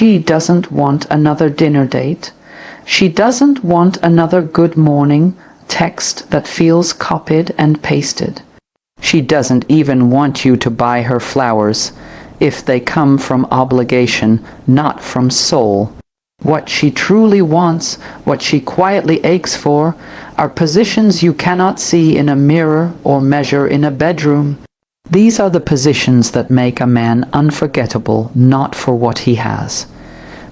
She doesn't want another dinner date. She doesn't want another good morning text that feels copied and pasted. She doesn't even want you to buy her flowers if they come from obligation, not from soul. What she truly wants, what she quietly aches for, are positions you cannot see in a mirror or measure in a bedroom. These are the positions that make a man unforgettable, not for what he has,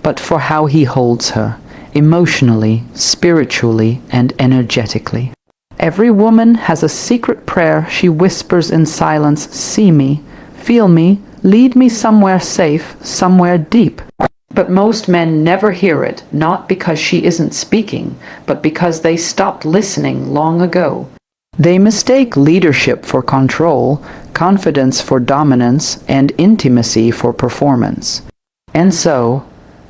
but for how he holds her, emotionally, spiritually, and energetically. Every woman has a secret prayer she whispers in silence: see me, feel me, lead me somewhere safe, somewhere deep. But most men never hear it, not because she isn't speaking, but because they stopped listening long ago. They mistake leadership for control, confidence for dominance, and intimacy for performance. And so,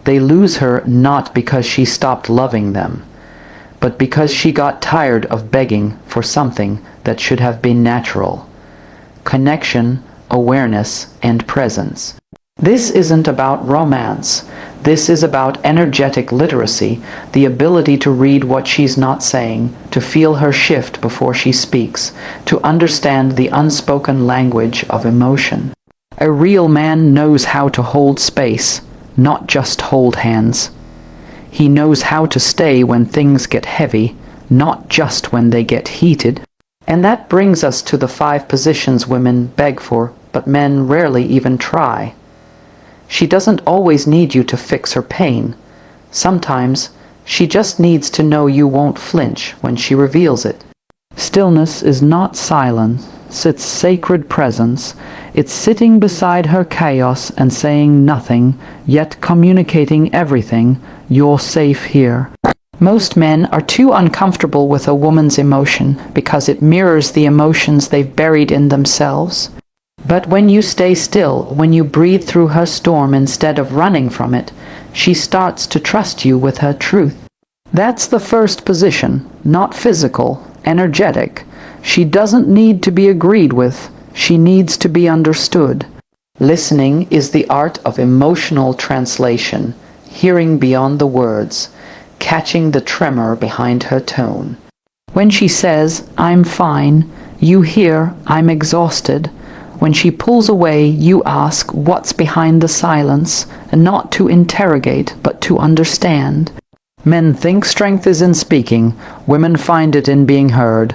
they lose her not because she stopped loving them, but because she got tired of begging for something that should have been natural: connection, awareness, and presence. This isn't about romance. This is about energetic literacy, the ability to read what she's not saying, to feel her shift before she speaks, to understand the unspoken language of emotion. A real man knows how to hold space, not just hold hands. He knows how to stay when things get heavy, not just when they get heated. And that brings us to the 5 positions women beg for, but men rarely even try. She doesn't always need you to fix her pain. Sometimes she just needs to know you won't flinch when she reveals it. Stillness is not silence, it's sacred presence. It's sitting beside her chaos and saying nothing, yet communicating everything. You're safe here. Most men are too uncomfortable with a woman's emotion because it mirrors the emotions they've buried in themselves. But when you stay still, when you breathe through her storm instead of running from it, she starts to trust you with her truth. That's the first position, not physical, energetic. She doesn't need to be agreed with, she needs to be understood. Listening is the art of emotional translation, hearing beyond the words, catching the tremor behind her tone. When she says, "I'm fine," you hear, "I'm exhausted." When she pulls away, you ask, "What's behind the silence?" Not to interrogate, but to understand. Men think strength is in speaking. Women find it in being heard.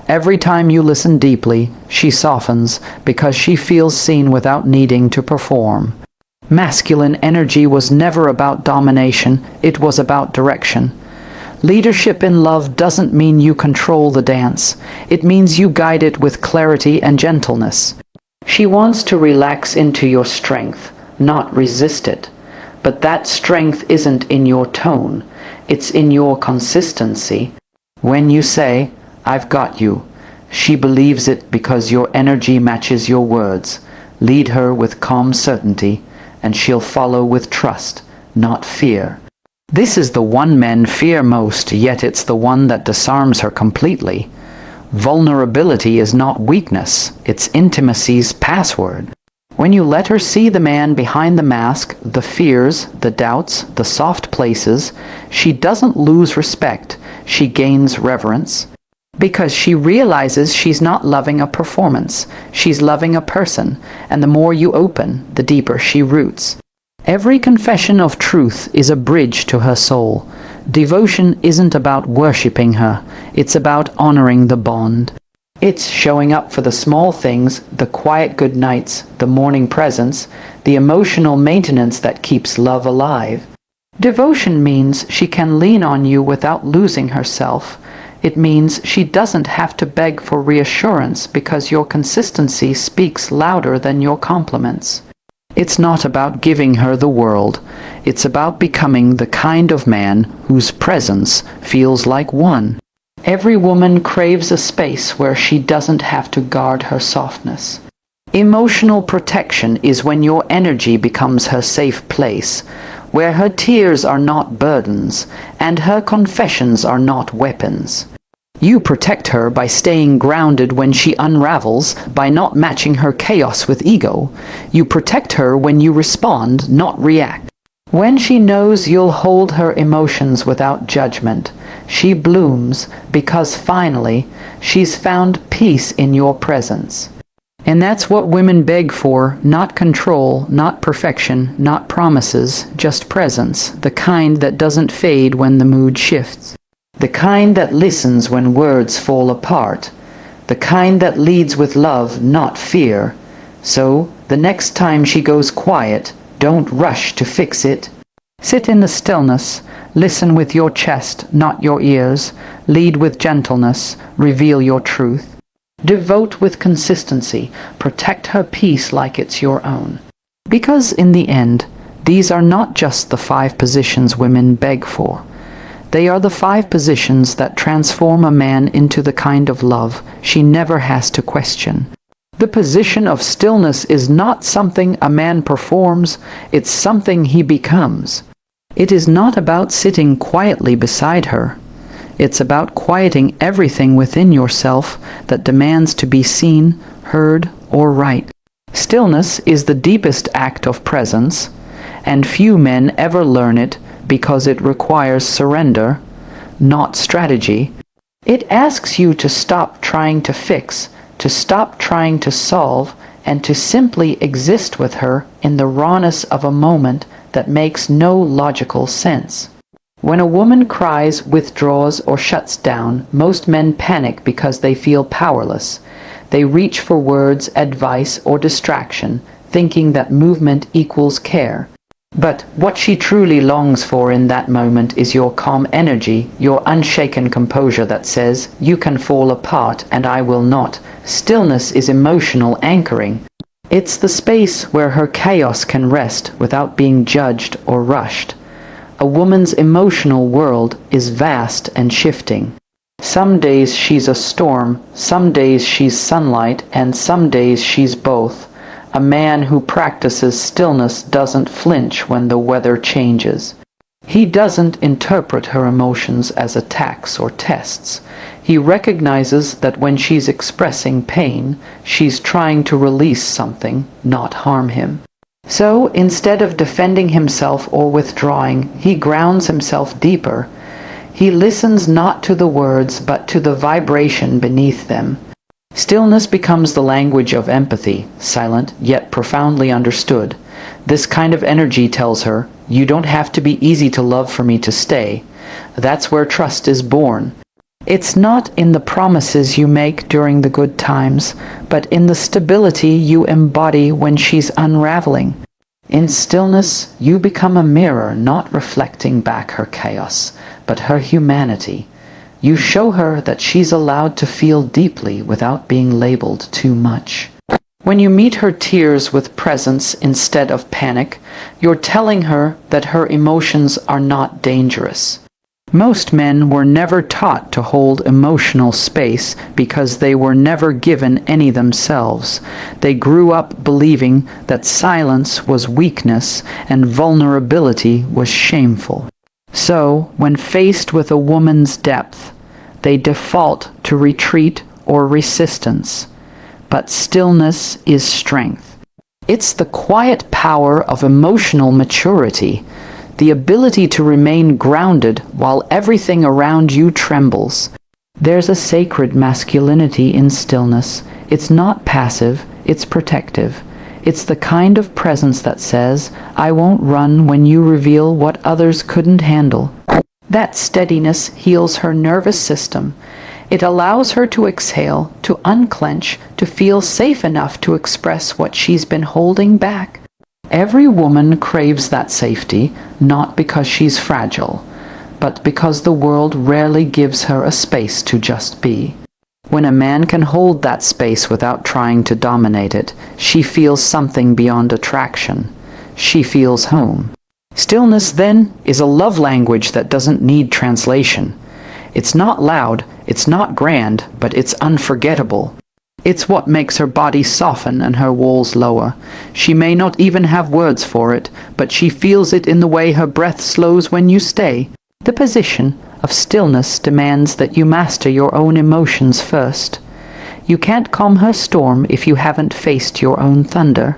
Every time you listen deeply, she softens because she feels seen without needing to perform. Masculine energy was never about domination, it was about direction. Leadership in love doesn't mean you control the dance. It means you guide it with clarity and gentleness. She wants to relax into your strength, not resist it. But that strength isn't in your tone, it's in your consistency. When you say, "I've got you," she believes it because your energy matches your words. Lead her with calm certainty, and she'll follow with trust, not fear. This is the one men fear most, yet it's the one that disarms her completely. Vulnerability is not weakness, it's intimacy's password. When you let her see the man behind the mask, the fears, the doubts, the soft places, she doesn't lose respect, she gains reverence. Because she realizes she's not loving a performance, she's loving a person, and the more you open, the deeper she roots. Every confession of truth is a bridge to her soul. Devotion isn't about worshipping her, it's about honoring the bond. It's showing up for the small things, the quiet good nights, the morning presence, the emotional maintenance that keeps love alive. Devotion means she can lean on you without losing herself. It means she doesn't have to beg for reassurance because your consistency speaks louder than your compliments. It's not about giving her the world. It's about becoming the kind of man whose presence feels like one. Every woman craves a space where she doesn't have to guard her softness. Emotional protection is when your energy becomes her safe place, where her tears are not burdens, and her confessions are not weapons. You protect her by staying grounded when she unravels, by not matching her chaos with ego. You protect her when you respond, not react. When she knows you'll hold her emotions without judgment, she blooms because finally she's found peace in your presence. And that's what women beg for, not control, not perfection, not promises, just presence, the kind that doesn't fade when the mood shifts, the kind that listens when words fall apart, the kind that leads with love, not fear. So, the next time she goes quiet, don't rush to fix it. Sit in the stillness, listen with your chest, not your ears, lead with gentleness, reveal your truth. Devote with consistency, protect her peace like it's your own. Because in the end, these are not just the 5 positions women beg for. They are the 5 positions that transform a man into the kind of love she never has to question. The position of stillness is not something a man performs, it's something he becomes. It is not about sitting quietly beside her. It's about quieting everything within yourself that demands to be seen, heard, or right. Stillness is the deepest act of presence, and few men ever learn it because it requires surrender, not strategy. It asks you to stop trying to fix, to stop trying to solve, and to simply exist with her in the rawness of a moment that makes no logical sense. When a woman cries, withdraws, or shuts down, most men panic because they feel powerless. They reach for words, advice, or distraction, thinking that movement equals care. But what she truly longs for in that moment is your calm energy, your unshaken composure that says, "You can fall apart and I will not." Stillness is emotional anchoring. It's the space where her chaos can rest without being judged or rushed. A woman's emotional world is vast and shifting. Some days she's a storm, some days she's sunlight, and some days she's both. A man who practices stillness doesn't flinch when the weather changes. He doesn't interpret her emotions as attacks or tests. He recognizes that when she's expressing pain, she's trying to release something, not harm him. So, instead of defending himself or withdrawing, he grounds himself deeper. He listens not to the words, but to the vibration beneath them. Stillness becomes the language of empathy, silent yet profoundly understood. This kind of energy tells her, "You don't have to be easy to love for me to stay." That's where trust is born. It's not in the promises you make during the good times, but in the stability you embody when she's unraveling. In stillness, you become a mirror, not reflecting back her chaos, but her humanity. You show her that she's allowed to feel deeply without being labeled too much. When you meet her tears with presence instead of panic, you're telling her that her emotions are not dangerous. Most men were never taught to hold emotional space because they were never given any themselves. They grew up believing that silence was weakness and vulnerability was shameful. So, when faced with a woman's depth, they default to retreat or resistance. But stillness is strength. It's the quiet power of emotional maturity, the ability to remain grounded while everything around you trembles. There's a sacred masculinity in stillness. It's not passive, it's protective. It's the kind of presence that says, "I won't run when you reveal what others couldn't handle." That steadiness heals her nervous system. It allows her to exhale, to unclench, to feel safe enough to express what she's been holding back. Every woman craves that safety, not because she's fragile, but because the world rarely gives her a space to just be. When a man can hold that space without trying to dominate it, she feels something beyond attraction. She feels home. Stillness, then, is a love language that doesn't need translation. It's not loud, it's not grand, but it's unforgettable. It's what makes her body soften and her walls lower. She may not even have words for it, but she feels it in the way her breath slows when you stay. The position of stillness demands that you master your own emotions first. You can't calm her storm if you haven't faced your own thunder.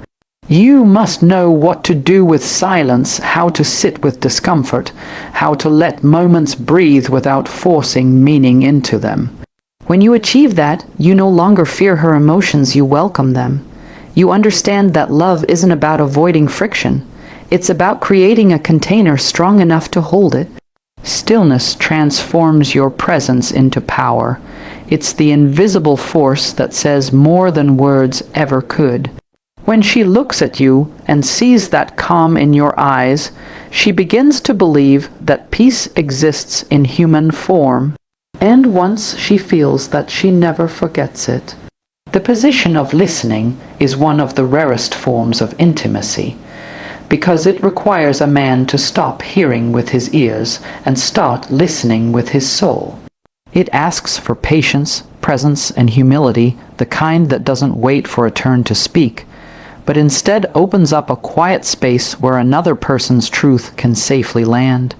You must know what to do with silence, how to sit with discomfort, how to let moments breathe without forcing meaning into them. When you achieve that, you no longer fear her emotions, you welcome them. You understand that love isn't about avoiding friction. It's about creating a container strong enough to hold it. Stillness transforms your presence into power. It's the invisible force that says more than words ever could. When she looks at you and sees that calm in your eyes, she begins to believe that peace exists in human form. And once she feels that, she never forgets it. The position of listening is one of the rarest forms of intimacy, because it requires a man to stop hearing with his ears and start listening with his soul. It asks for patience, presence, and humility, the kind that doesn't wait for a turn to speak, but instead opens up a quiet space where another person's truth can safely land.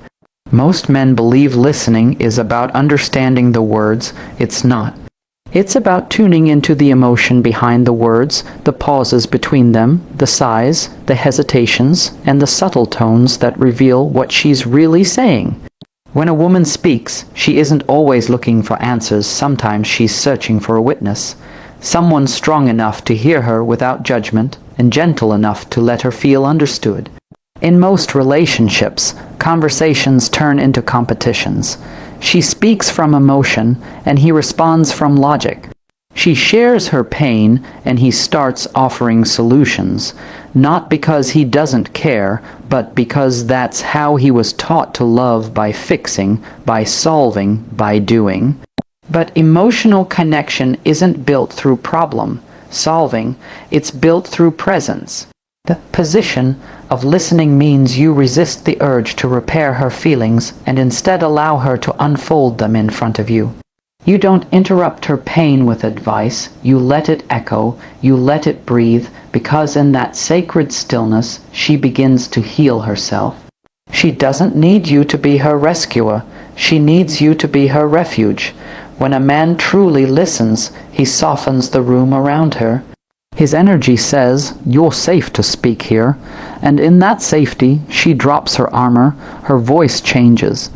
Most men believe listening is about understanding the words. It's not. It's about tuning into the emotion behind the words, the pauses between them, the sighs, the hesitations, and the subtle tones that reveal what she's really saying. When a woman speaks, she isn't always looking for answers. Sometimes she's searching for a witness, someone strong enough to hear her without judgment and gentle enough to let her feel understood. In most relationships, conversations turn into competitions. She speaks from emotion, and he responds from logic. She shares her pain, and he starts offering solutions, not because he doesn't care, but because that's how he was taught to love, by fixing, by solving, by doing. But emotional connection isn't built through problem solving, it's built through presence. The position of listening means you resist the urge to repair her feelings and instead allow her to unfold them in front of you. You don't interrupt her pain with advice, you let it echo, you let it breathe, because in that sacred stillness she begins to heal herself. She doesn't need you to be her rescuer, she needs you to be her refuge. When a man truly listens, he softens the room around her. His energy says, "You're safe to speak here," and in that safety, she drops her armor, her voice changes.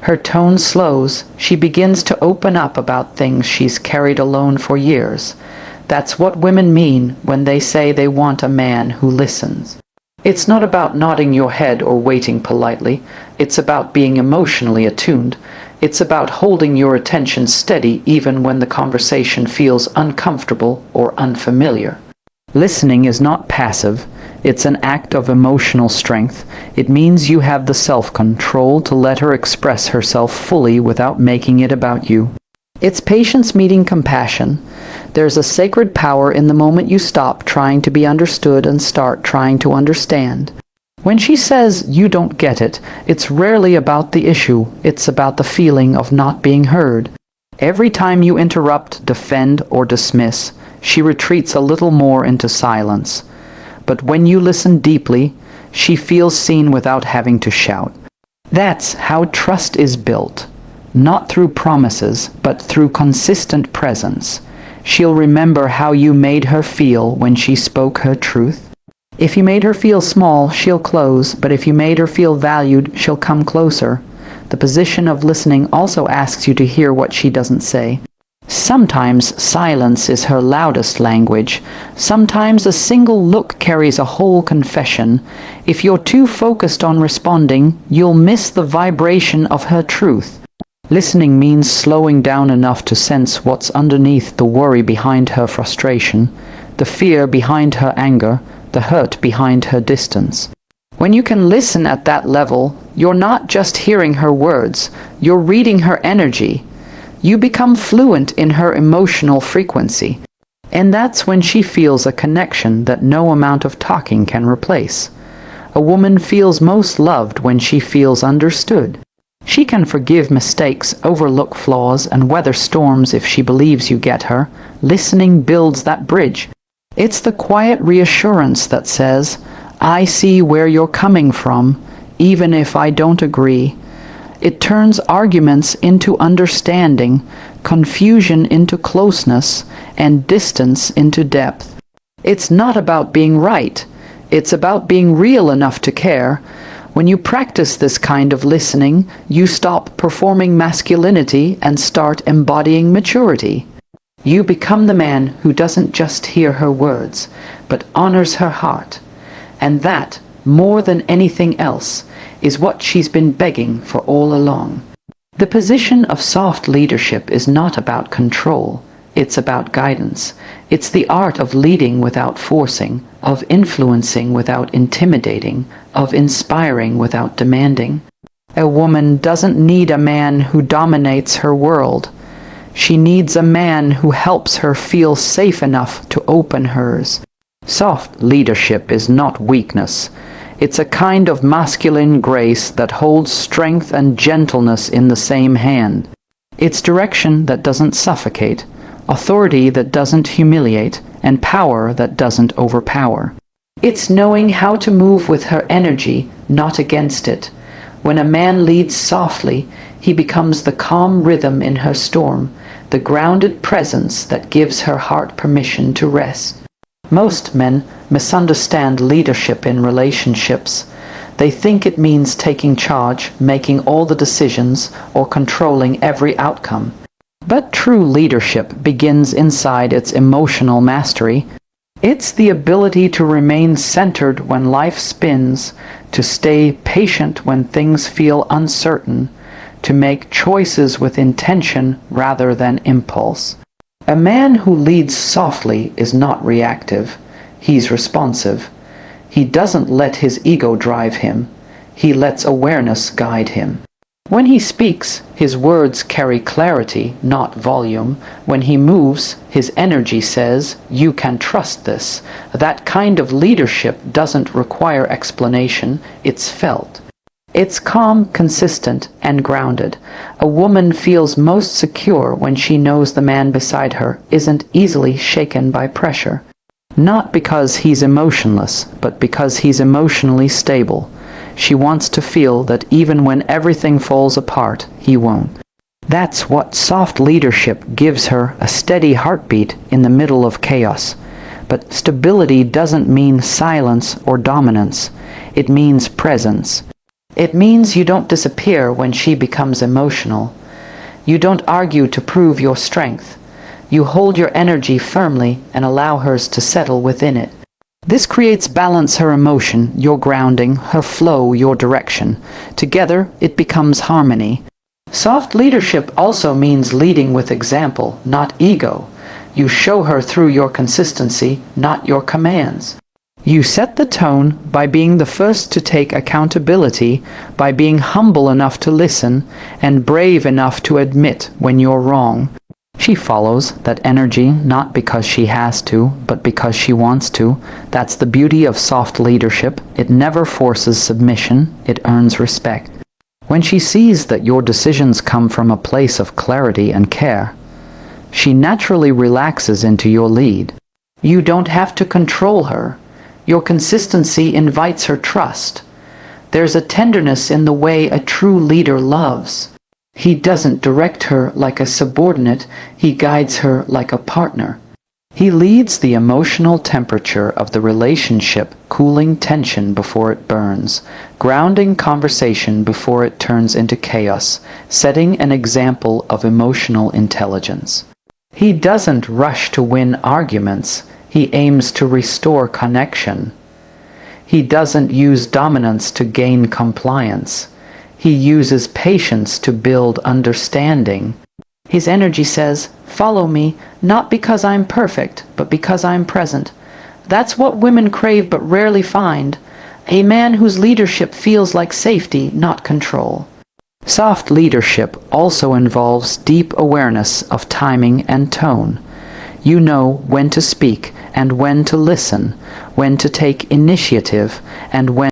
Her tone slows, she begins to open up about things she's carried alone for years. That's what women mean when they say they want a man who listens. It's not about nodding your head or waiting politely. It's about being emotionally attuned. It's about holding your attention steady even when the conversation feels uncomfortable or unfamiliar. Listening is not passive. It's an act of emotional strength. It means you have the self-control to let her express herself fully without making it about you. It's patience meeting compassion. There's a sacred power in the moment you stop trying to be understood and start trying to understand. When she says you don't get it, it's rarely about the issue. It's about the feeling of not being heard. Every time you interrupt, defend, or dismiss, she retreats a little more into silence. But when you listen deeply, she feels seen without having to shout. That's how trust is built. Not through promises, but through consistent presence. She'll remember how you made her feel when she spoke her truth. If you made her feel small, she'll close, but if you made her feel valued, she'll come closer. The position of listening also asks you to hear what she doesn't say. Sometimes silence is her loudest language. Sometimes a single look carries a whole confession. If you're too focused on responding, you'll miss the vibration of her truth. Listening means slowing down enough to sense what's underneath the worry behind her frustration, the fear behind her anger, the hurt behind her distance. When you can listen at that level, you're not just hearing her words, you're reading her energy. You become fluent in her emotional frequency. And that's when she feels a connection that no amount of talking can replace. A woman feels most loved when she feels understood. She can forgive mistakes, overlook flaws, and weather storms if she believes you get her. Listening builds that bridge. It's the quiet reassurance that says, "I see where you're coming from, even if I don't agree." It turns arguments into understanding, confusion into closeness, and distance into depth. It's not about being right. It's about being real enough to care. When you practice this kind of listening, you stop performing masculinity and start embodying maturity. You become the man who doesn't just hear her words, but honors her heart. And that, more than anything else, is what she's been begging for all along. The position of soft leadership is not about control. It's about guidance. It's the art of leading without forcing, of influencing without intimidating, of inspiring without demanding. A woman doesn't need a man who dominates her world. She needs a man who helps her feel safe enough to open hers. Soft leadership is not weakness. It's a kind of masculine grace that holds strength and gentleness in the same hand. It's direction that doesn't suffocate, authority that doesn't humiliate, and power that doesn't overpower. It's knowing how to move with her energy, not against it. When a man leads softly, he becomes the calm rhythm in her storm, the grounded presence that gives her heart permission to rest. Most men misunderstand leadership in relationships. They think it means taking charge, making all the decisions, or controlling every outcome. But true leadership begins inside its emotional mastery. It's the ability to remain centered when life spins, to stay patient when things feel uncertain, to make choices with intention rather than impulse. A man who leads softly is not reactive. He's responsive. He doesn't let his ego drive him. He lets awareness guide him. When he speaks, his words carry clarity, not volume. When he moves, his energy says, "You can trust this." That kind of leadership doesn't require explanation. It's felt. It's calm, consistent, and grounded. A woman feels most secure when she knows the man beside her isn't easily shaken by pressure. Not because he's emotionless, but because he's emotionally stable. She wants to feel that even when everything falls apart, he won't. That's what soft leadership gives her, a steady heartbeat in the middle of chaos. But stability doesn't mean silence or dominance. It means presence. It means you don't disappear when she becomes emotional. You don't argue to prove your strength. You hold your energy firmly and allow hers to settle within it. This creates balance: her emotion, your grounding, her flow, your direction. Together, it becomes harmony. Soft leadership also means leading with example, not ego. You show her through your consistency, not your commands. You set the tone by being the first to take accountability, by being humble enough to listen, and brave enough to admit when you're wrong. She follows that energy not because she has to, but because she wants to. That's the beauty of soft leadership. It never forces submission. It earns respect. When she sees that your decisions come from a place of clarity and care, she naturally relaxes into your lead. You don't have to control her. Your consistency invites her trust. There's a tenderness in the way a true leader loves. He doesn't direct her like a subordinate, he guides her like a partner. He leads the emotional temperature of the relationship, cooling tension before it burns, grounding conversation before it turns into chaos, setting an example of emotional intelligence. He doesn't rush to win arguments, he aims to restore connection. He doesn't use dominance to gain compliance. He uses patience to build understanding. His energy says, "Follow me, not because I'm perfect, but because I'm present." That's what women crave but rarely find. A man whose leadership feels like safety, not control. Soft leadership also involves deep awareness of timing and tone. You know when to speak and when to listen, when to take initiative and when